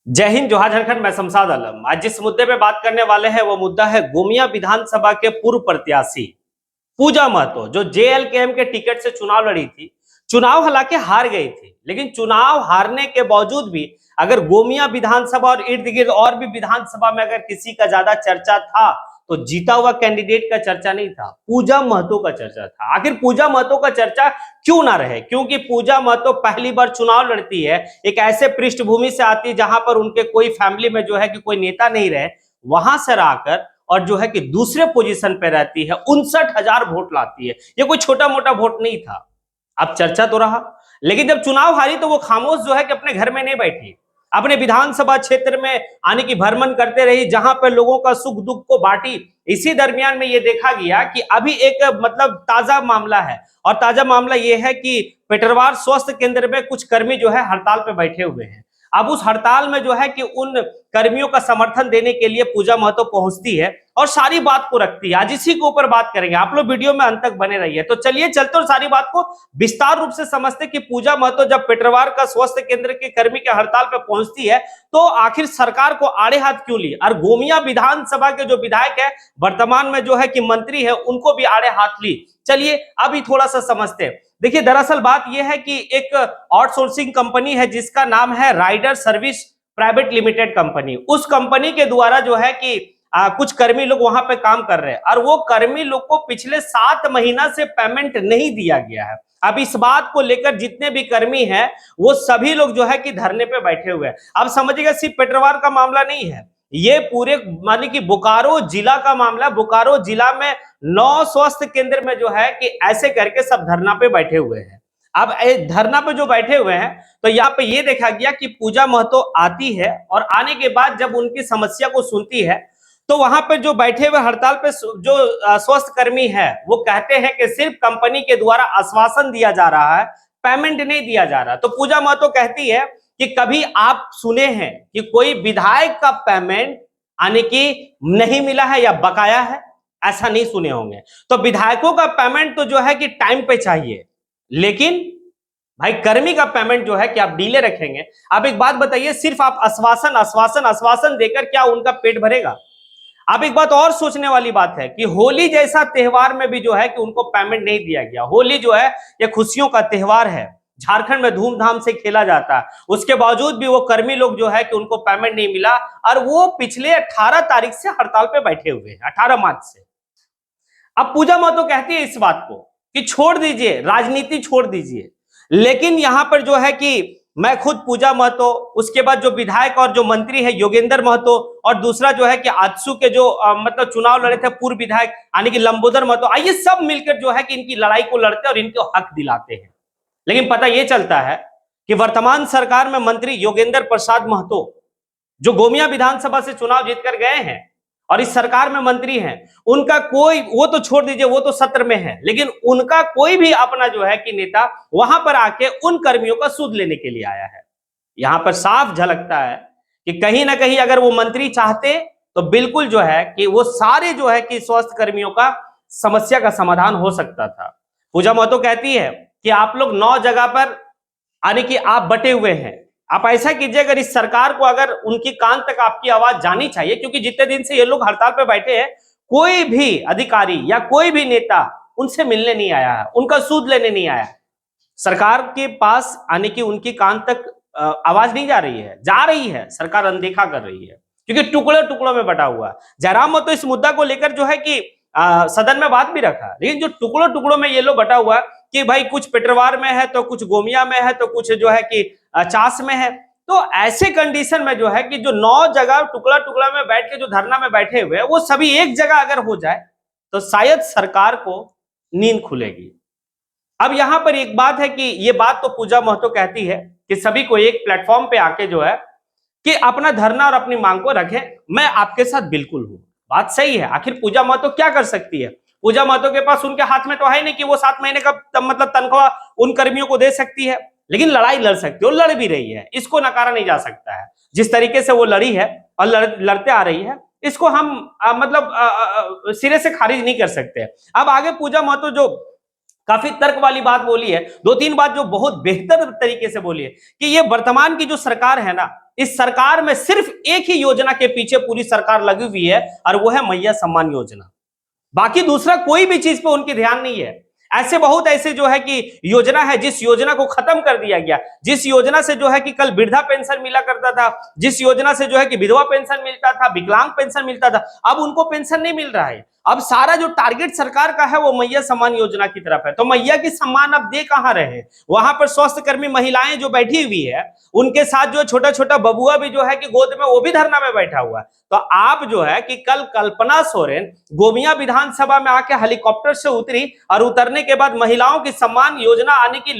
जय हिंद, जोहार झारखंड। मैं शमशाद आलम। आज जिस मुद्दे पे बात करने वाले हैं वो मुद्दा है गोमिया विधानसभा के पूर्व प्रत्याशी पूजा महतो, जो जेएलकेएम के टिकट से चुनाव लड़ी थी। चुनाव हालांकि हार गई थी, लेकिन चुनाव हारने के बावजूद भी अगर गोमिया विधानसभा और इर्द गिर्द और भी विधानसभा में अगर किसी का ज्यादा चर्चा था तो जीता हुआ कैंडिडेट का चर्चा नहीं था, पूजा महतो का चर्चा था। आखिर पूजा महतो का चर्चा क्यों ना रहे? क्योंकि पूजा महतो पहली बार चुनाव लड़ती है, एक ऐसे पृष्ठभूमि से आती है जहां पर उनके कोई फैमिली में जो है कि कोई नेता नहीं रहे, वहां से आकर और जो है कि दूसरे पोजीशन पे रहती है, 59,000 वोट लाती है। ये कोई छोटा मोटा वोट नहीं था। अब चर्चा तो रहा, लेकिन जब चुनाव हारी तो वो खामोश जो है कि अपने घर में नहीं बैठी, अपने विधानसभा क्षेत्र में आने की भ्रमण करते रही, जहां पर लोगों का सुख दुख को बांटी। इसी दरमियान में ये देखा गया कि अभी एक मतलब ताजा मामला है, और ताजा मामला ये है कि पेटरवार स्वास्थ्य केंद्र में कुछ कर्मी जो है हड़ताल पे बैठे हुए हैं। अब उस हड़ताल में जो है कि उन कर्मियों का समर्थन देने के लिए पूजा महतो पहुंचती है और सारी बात को रखती है। आज इसी के ऊपर बात करेंगे, आप लोग वीडियो में अंत तक बने रहिए। तो चलिए चलते और सारी बात को विस्तार रूप से समझते कि पूजा महतो जब पेटरवार का स्वास्थ्य केंद्र के कर्मी के हड़ताल पर पहुंचती है तो आखिर सरकार को आड़े हाथ क्यों ली, और गोमिया विधानसभा के जो विधायक है, वर्तमान में जो है कि मंत्री है, उनको भी आड़े हाथ ली। चलिए अभी थोड़ा सा समझते हैं। देखिए, दरअसल बात यह है कि एक आउटसोर्सिंग कंपनी है जिसका नाम है rider service private limited company. उस कंपनी के द्वारा जो है कि कुछ कर्मी लोग वहां पे काम कर रहे हैं, और वो कर्मी लोग को पिछले 7 महीना से पेमेंट नहीं दिया गया है। अब इस बात को लेकर जितने भी कर्मी हैं वो सभी लोग जो है कि धरने पे बैठे हुए हैं। अब समझिएगा, सिर्फ पेटरवार का मामला नहीं है, ये पूरे माने कि बोकारो जिला का मामला। बोकारो जिला में 9 स्वास्थ्य केंद्र में जो है कि ऐसे करके सब धरना पे बैठे हुए हैं। अब धरना पे जो बैठे हुए हैं तो यहाँ पे ये देखा गया कि पूजा महतो आती है, और आने के बाद जब उनकी समस्या को सुनती है तो वहां पे जो बैठे हुए हड़ताल पे जो स्वास्थ्य कर्मी है वो कहते हैं कि सिर्फ कंपनी के द्वारा आश्वासन दिया जा रहा है, पेमेंट नहीं दिया जा रहा। तो पूजा महतो कहती है कि कभी आप सुने हैं कि कोई विधायक का पेमेंट आने की नहीं मिला है या बकाया है? ऐसा नहीं सुने होंगे। तो विधायकों का पेमेंट तो जो है कि टाइम पे चाहिए, लेकिन भाई कर्मी का पेमेंट जो है कि आप डीले रखेंगे। अब एक बात बताइए, सिर्फ आप आश्वासन आश्वासन आश्वासन देकर क्या उनका पेट भरेगा? अब एक बात और सोचने वाली बात है कि होली जैसा त्योहार में भी जो है कि उनको पेमेंट नहीं दिया गया। होली जो है ये खुशियों का त्योहार है, झारखंड में धूमधाम से खेला जाता है, उसके बावजूद भी वो कर्मी लोग जो है कि उनको पेमेंट नहीं मिला, और वो पिछले 18 तारीख से हड़ताल पे बैठे हुए हैं, 18 मार्च से। अब पूजा महतो कहती है इस बात को कि छोड़ दीजिए, राजनीति छोड़ दीजिए, लेकिन यहां पर जो है कि मैं खुद पूजा महतो, उसके बाद जो विधायक और जो मंत्री है योगेंद्र महतो, और दूसरा जो है कि आजसू के जो मतलब चुनाव लड़े थे पूर्व विधायक यानी कि लंबोदर महतो, आइए सब मिलकर जो है कि इनकी लड़ाई को लड़ते और इनको हक दिलाते हैं। लेकिन पता यह चलता है कि वर्तमान सरकार में मंत्री योगेंद्र प्रसाद महतो, जो गोमिया विधानसभा से चुनाव जीतकर गए हैं और इस सरकार में मंत्री हैं, उनका कोई, वो तो छोड़ दीजिए, वो तो सत्र में है, लेकिन उनका कोई भी अपना जो है कि नेता वहां पर आके उन कर्मियों का सूद लेने के लिए आया है। यहां पर साफ झलकता है कि कहीं ना कहीं अगर वो मंत्री चाहते तो बिल्कुल जो है कि वो सारे जो है कि स्वास्थ्य कर्मियों का समस्या का समाधान हो सकता था। पूजा महतो कहती है कि आप लोग 9 जगह पर आने की आप बटे हुए हैं, आप ऐसा कीजिए, अगर इस सरकार को अगर उनकी कान तक आपकी आवाज जानी चाहिए, क्योंकि जितने दिन से ये लोग हड़ताल पे बैठे हैं कोई भी अधिकारी या कोई भी नेता उनसे मिलने नहीं आया है, उनका सूद लेने नहीं आया है। सरकार के पास आने की उनकी कान तक आवाज नहीं जा रही है, जा रही है, सरकार अनदेखा कर रही है, क्योंकि टुकड़े टुकड़ों में बटा हुआ है। जयराम महतो इस मुद्दा को लेकर जो है कि सदन में बात भी रखा, लेकिन जो टुकड़ों टुकड़ों में ये लोग बटा हुआ कि भाई कुछ पेटरवार में है तो कुछ गोमिया में है तो कुछ जो है कि चास में है। तो ऐसे कंडीशन में जो है कि जो 9 जगह टुकड़ा टुकड़ा में बैठ के जो धरना में बैठे हुए हैं वो सभी एक जगह अगर हो जाए तो शायद सरकार को नींद खुलेगी। अब यहां पर एक बात है कि ये बात तो पूजा महतो कहती है कि सभी को एक प्लेटफॉर्म पे आके जो है कि अपना धरना और अपनी मांग को रखें। मैं आपके साथ बिल्कुल हूं, बात सही है। आखिर पूजा महतो क्या कर सकती है? पूजा महतो के पास उनके हाथ में तो है नहीं कि वो 7 महीने का मतलब तनख्वाह उन कर्मियों को दे सकती है, लेकिन लड़ाई लड़ सकती है, और लड़ भी रही है, इसको नकारा नहीं जा सकता है। जिस तरीके से वो लड़ी है और लड़ते आ रही है, इसको हम मतलब सिरे से खारिज नहीं कर सकते। अब आगे पूजा महतो जो काफी तर्क वाली बात बोली है, दो तीन बात जो बहुत बेहतर तरीके से बोली है कि ये वर्तमान की जो सरकार है ना, इस सरकार में सिर्फ एक ही योजना के पीछे पूरी सरकार लगी हुई है और वो है मैया सम्मान योजना। बाकी दूसरा कोई भी चीज पे उनकी ध्यान नहीं है। ऐसे बहुत ऐसे जो है कि योजना है जिस योजना को खत्म कर दिया गया, जिस योजना से जो है कि कल वृद्धा पेंशन मिला करता था, जिस योजना से जो है कि विधवा पेंशन मिलता था, विकलांग पेंशन मिलता था, अब उनको पेंशन नहीं मिल रहा है। अब सारा जो टारगेट सरकार का है वो मैया सम्मान योजना की तरफ है। तो मैया की सम्मान अब दे कहां रहे? वहां पर स्वास्थ्य कर्मी महिलाएं जो बैठी हुई है, उनके साथ जो छोटा छोटा बबुआ भी जो है कि गोद में, वो भी धरना में बैठा हुआ है। तो आप जो है कि कल कल्पना सोरेन गोमिया विधानसभा में आके हेलीकॉप्टर से उतरी और उतरने के बाद महिलाओं की सम्मान योजना आने की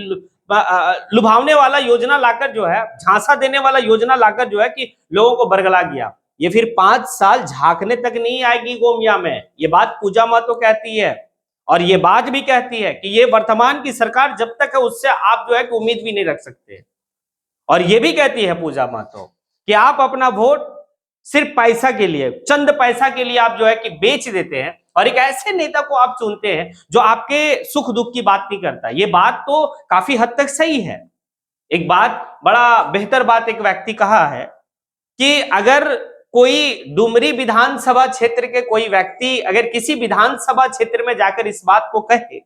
लुभावने वाला योजना लाकर जो है, झांसा देने वाला योजना लाकर जो है कि लोगों को बरगला गया। ये फिर 5 साल झांकने तक नहीं आएगी गोमिया में, ये बात पूजा महतो कहती है। और ये बात भी कहती है कि ये वर्तमान की सरकार जब तक है उससे आप जो है कि उम्मीद भी नहीं रख सकते। और ये भी कहती है पूजा महतो कि आप अपना वोट सिर्फ पैसा के लिए, चंद पैसा के लिए आप जो है कि बेच देते हैं और एक ऐसे नेता को आप चुनते हैं जो आपके सुख दुख की बात नहीं करता। ये बात तो काफी हद तक सही है। एक बात, बड़ा बेहतर बात एक व्यक्ति कहा है कि अगर कोई डुमरी विधानसभा क्षेत्र के कोई व्यक्ति अगर किसी विधानसभा क्षेत्र में जाकर इस बात को कहे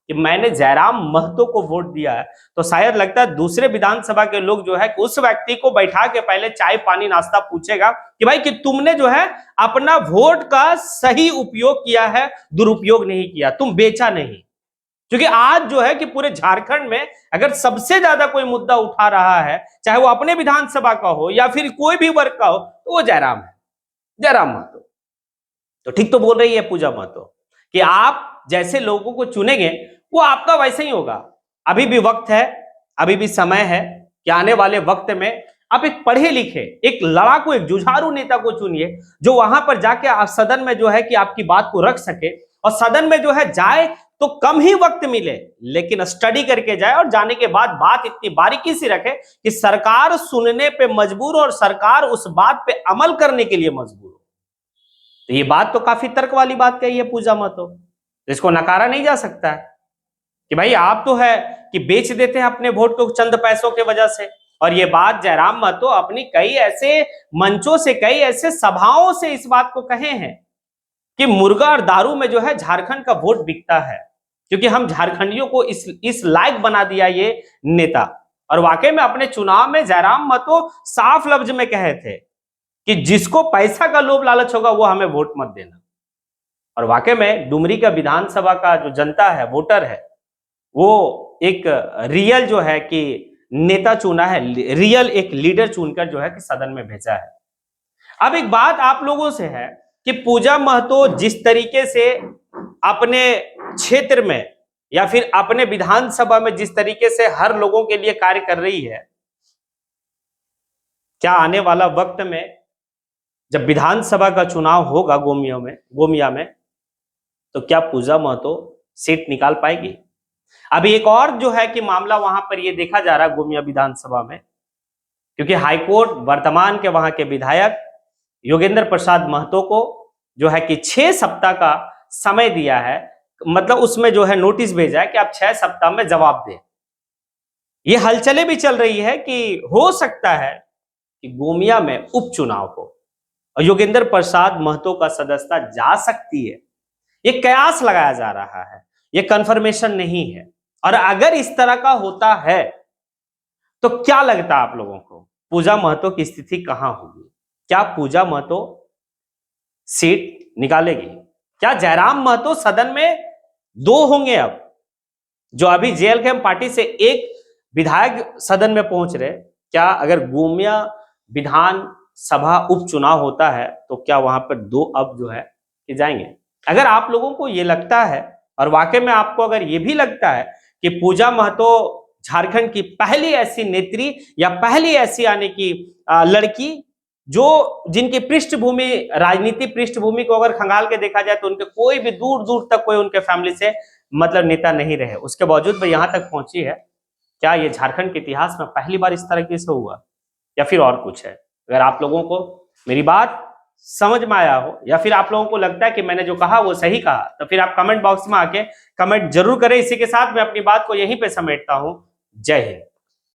कि मैंने जयराम महतो को वोट दिया है, तो शायद लगता है दूसरे विधानसभा के लोग जो है उस व्यक्ति को बैठा के पहले चाय पानी नाश्ता पूछेगा कि भाई कि तुमने जो है अपना वोट का सही उपयोग किया है, दुरुपयोग नहीं किया, तुम बेचा नहीं। क्योंकि आज जो है कि पूरे झारखंड में अगर सबसे ज्यादा कोई मुद्दा उठा रहा है, चाहे वो अपने विधानसभा का हो या फिर कोई भी वर्ग का हो, तो वो जयराम है, जयराम महतो। तो ठीक तो बोल रही है पूजा महतो कि आप जैसे लोगों को चुनेंगे वो आपका वैसे ही होगा। अभी भी वक्त है, अभी भी समय है कि आने वाले वक्त में आप एक पढ़े लिखे, एक लड़ाकू, एक जुझारू नेता को चुनिए जो वहां पर जाके आप सदन में जो है कि आपकी बात को रख सके, और सदन में जो है जाए तो कम ही वक्त मिले लेकिन स्टडी करके जाए, और जाने के बाद बात इतनी बारीकी से रखे कि सरकार सुनने पे मजबूर हो और सरकार उस बात पे अमल करने के लिए मजबूर हो। तो ये बात तो काफी तर्क वाली बात कही है पूजा महतो, इसको नकारा नहीं जा सकता है कि भाई आप तो है कि बेच देते हैं अपने वोट को चंद पैसों के वजह से। और ये बात जयराम महतो अपनी कई ऐसे मंचों से, कई ऐसे सभाओं से इस बात को कहे हैं कि मुर्गा और दारू में जो है झारखंड का वोट बिकता है, क्योंकि हम झारखंडियों को इस लायक बना दिया ये नेता। और वाकई में अपने चुनाव में जयराम महतो साफ लफ्ज में कहे थे कि जिसको पैसा का लोभ लालच होगा वो हमें वोट मत देना। और वाकई में डुमरी का विधानसभा का जो जनता है, वोटर है, वो एक रियल जो है कि नेता चुना है, रियल एक लीडर चुनकर जो है कि सदन में भेजा है। अब एक बात आप लोगों से है कि पूजा महतो जिस तरीके से अपने क्षेत्र में या फिर अपने विधानसभा में जिस तरीके से हर लोगों के लिए कार्य कर रही है, क्या आने वाला वक्त में जब विधानसभा का चुनाव होगा गोमिया में तो क्या पूजा महतो सीट निकाल पाएगी? अभी एक और जो है कि मामला वहां पर ये देखा जा रहा है गोमिया विधानसभा में, क्योंकि हाईकोर्ट वर्तमान के वहां के विधायक योगेंद्र प्रसाद महतो को जो है कि 6 सप्ताह का समय दिया है, मतलब उसमें जो है नोटिस भेजा है कि आप 6 सप्ताह में जवाब दें। ये हलचलें भी चल रही है कि हो सकता है कि गोमिया में उपचुनाव हो और योगेंद्र प्रसाद महतो का सदस्यता जा सकती है। ये कयास लगाया जा रहा है, ये कंफर्मेशन नहीं है। और अगर इस तरह का होता है तो क्या लगता है आप लोगों को पूजा महतो की स्थिति कहां होगी? क्या पूजा महतो सीट निकालेगी? क्या जयराम महतो सदन में 2 होंगे? अब जो अभी जेएलकेएम पार्टी से एक विधायक सदन में पहुंच रहे, क्या अगर गोमिया विधानसभा उपचुनाव होता है तो क्या वहां पर 2 अब जो है कि जाएंगे? अगर आप लोगों को ये लगता है और वाकई में आपको अगर ये भी लगता है कि पूजा महतो झारखंड की पहली ऐसी नेत्री या पहली ऐसी आने की लड़की जो जिनकी पृष्ठभूमि, राजनीति पृष्ठभूमि को अगर खंगाल के देखा जाए तो उनके कोई भी दूर दूर तक कोई उनके फैमिली से मतलब नेता नहीं रहे, उसके बावजूद वो यहां तक पहुंची है, क्या ये झारखंड के इतिहास में पहली बार इस तरीके से हुआ या फिर और कुछ है? अगर आप लोगों को मेरी बात समझ में आया हो या फिर आप लोगों को लगता है कि मैंने जो कहा वो सही कहा, तो फिर आप कमेंट बॉक्स में आके कमेंट जरूर करें। इसी के साथ मैं अपनी बात को यहीं पे समेटता हूं। जय हिंद।